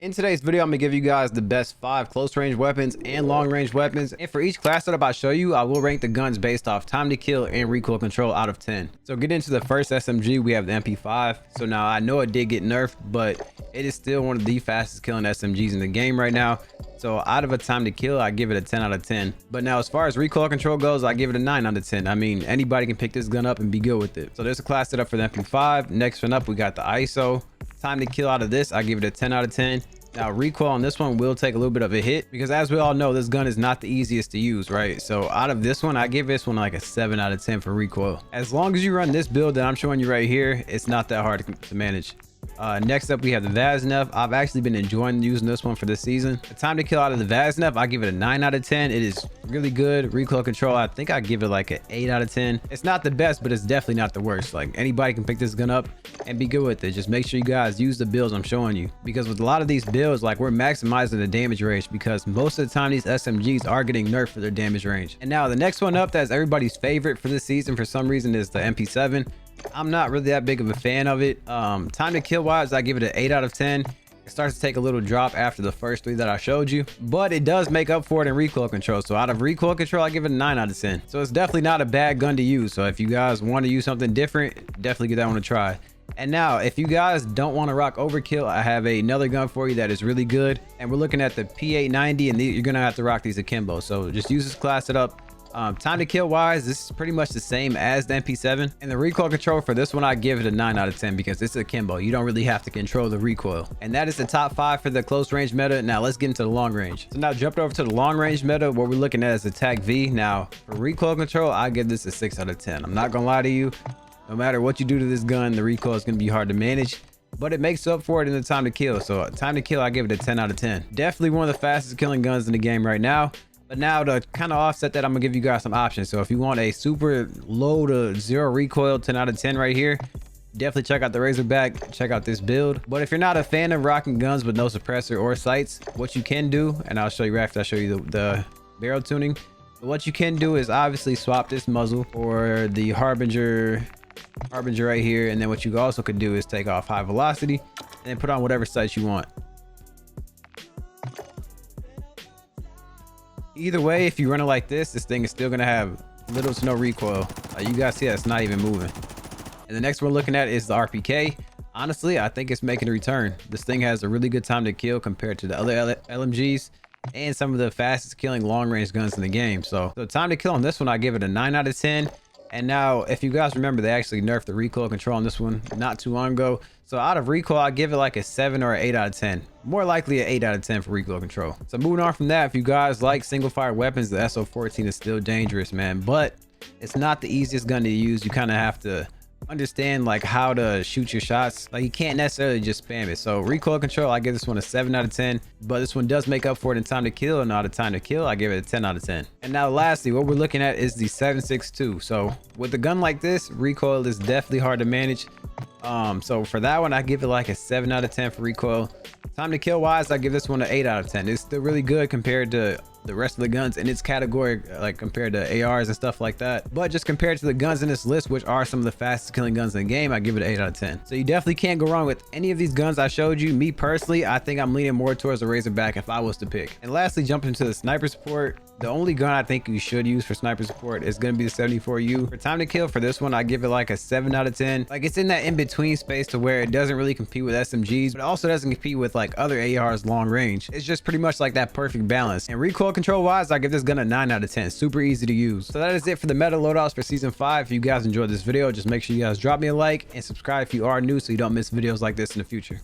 In today's video, I'm gonna give you guys the best 5 close range weapons and long range weapons. And for each class that I'm about to show you, I will rank the guns based off time to kill and recoil control out of 10. So get into the first SMG, we have the MP5. So now I know it did get nerfed, but it is still one of the fastest killing SMGs in the game right now. So out of a time to kill, I give it a 10 out of 10. But now as far as recoil control goes, I give it a 9 out of 10. I mean, anybody can pick this gun up and be good with it. So there's a class set up for the MP5. Next one up, we got the ISO. Time to kill out of this, I give it a 10 out of 10. Now recoil on this one will take a little bit of a hit because as we all know, this gun is not the easiest to use, right? So out of this one, I give this one like a 7 out of 10 for recoil. As long as you run this build that I'm showing you right here, it's not that hard to manage. Next up, we have the Vaznev. I've actually been enjoying using this one for this season. The time to kill out of the Vaznev, I give it a 9 out of 10. It is really good. Recoil control, I think I give it like an 8 out of 10. It's not the best, but it's definitely not the worst. Like anybody can pick this gun up and be good with it. Just make sure you guys use the builds I'm showing you, because with a lot of these builds, like we're maximizing the damage range because most of the time these SMGs are getting nerfed for their damage range. And now the next one up that's everybody's favorite for this season for some reason is the MP7. I'm not really that big of a fan of it. Time to kill wise, I give it an 8 out of 10. It starts to take a little drop after the first 3 that I showed you, but it does make up for it in recoil control. So out of recoil control, I give it a 9 out of 10. So it's definitely not a bad gun to use. So if you guys want to use something different, definitely give that one a try. And now if you guys don't want to rock overkill, I have another gun for you that is really good. And we're looking at the P890, and you're gonna have to rock these akimbo. So just use this, class it up. Time to kill wise, this is pretty much the same as the MP7, and the recoil control for this one, I give it a 9 out of 10 because it's akimbo. You don't really have to control the recoil. And that is the top 5 for the close range meta. Now let's get into the long range. So now jumped over to the long range meta. What we're looking at is attack V. Now for recoil control, I give this a 6 out of 10. I'm not gonna lie to you, no matter what you do to this gun, the recoil is gonna be hard to manage, but it makes up for it in the time to kill. So time to kill, I give it a 10 out of 10. Definitely one of the fastest killing guns in the game right now. But now to kind of offset that, I'm gonna give you guys some options. So if you want a super low to 0 recoil 10 out of 10 right here, definitely check out the Razorback, check out this build. But if you're not a fan of rocking guns with no suppressor or sights, what you can do, and I'll show you right after I show you the barrel tuning, what you can do is obviously swap this muzzle for the Harbinger right here. And then what you also could do is take off high velocity and then put on whatever sights you want. Either way, if you run it like this thing is still gonna have little to no recoil. You guys see that it's not even moving. And the next one we're looking at is the RPK. Honestly, I think it's making a return. This thing has a really good time to kill compared to the other LMGs and some of the fastest killing long range guns in the game. So time to kill on this one, I give it a 9 out of 10. And now if you guys remember, they actually nerfed the recoil control on this one not too long ago. So out of recoil, I give it like a 7 or an 8 out of 10. More likely an 8 out of 10 for recoil control. So moving on from that, if you guys like single fire weapons, the SO14 is still dangerous, man, but it's not the easiest gun to use. You kind of have to understand like how to shoot your shots. Like you can't necessarily just spam it. So recoil control, I give this one a 7 out of 10, but this one does make up for it in time to kill, and out of time to kill, I give it a 10 out of 10. And now lastly, what we're looking at is the 7.62. So with a gun like this, recoil is definitely hard to manage. So for that one, I give it like a 7 out of 10 for recoil. Time to kill wise, I give this one an 8 out of 10. It's still really good compared to the rest of the guns in its category, like compared to ARs and stuff like that. But just compared to the guns in this list, which are some of the fastest killing guns in the game, I give it an 8 out of 10. So you definitely can't go wrong with any of these guns I showed you. Me personally, I think I'm leaning more towards the Razorback if I was to pick. And lastly, jumping into the sniper support, the only gun I think you should use for sniper support is going to be the 74U. For time to kill, for this one, I give it like a 7 out of 10. Like it's in that in-between space to where it doesn't really compete with SMGs, but it also doesn't compete with like other ARs long range. It's just pretty much like that perfect balance. And recoil control wise, I give this gun a 9 out of 10. Super easy to use. So that is it for the meta loadouts for season 5. If you guys enjoyed this video, just make sure you guys drop me a like and subscribe if you are new so you don't miss videos like this in the future.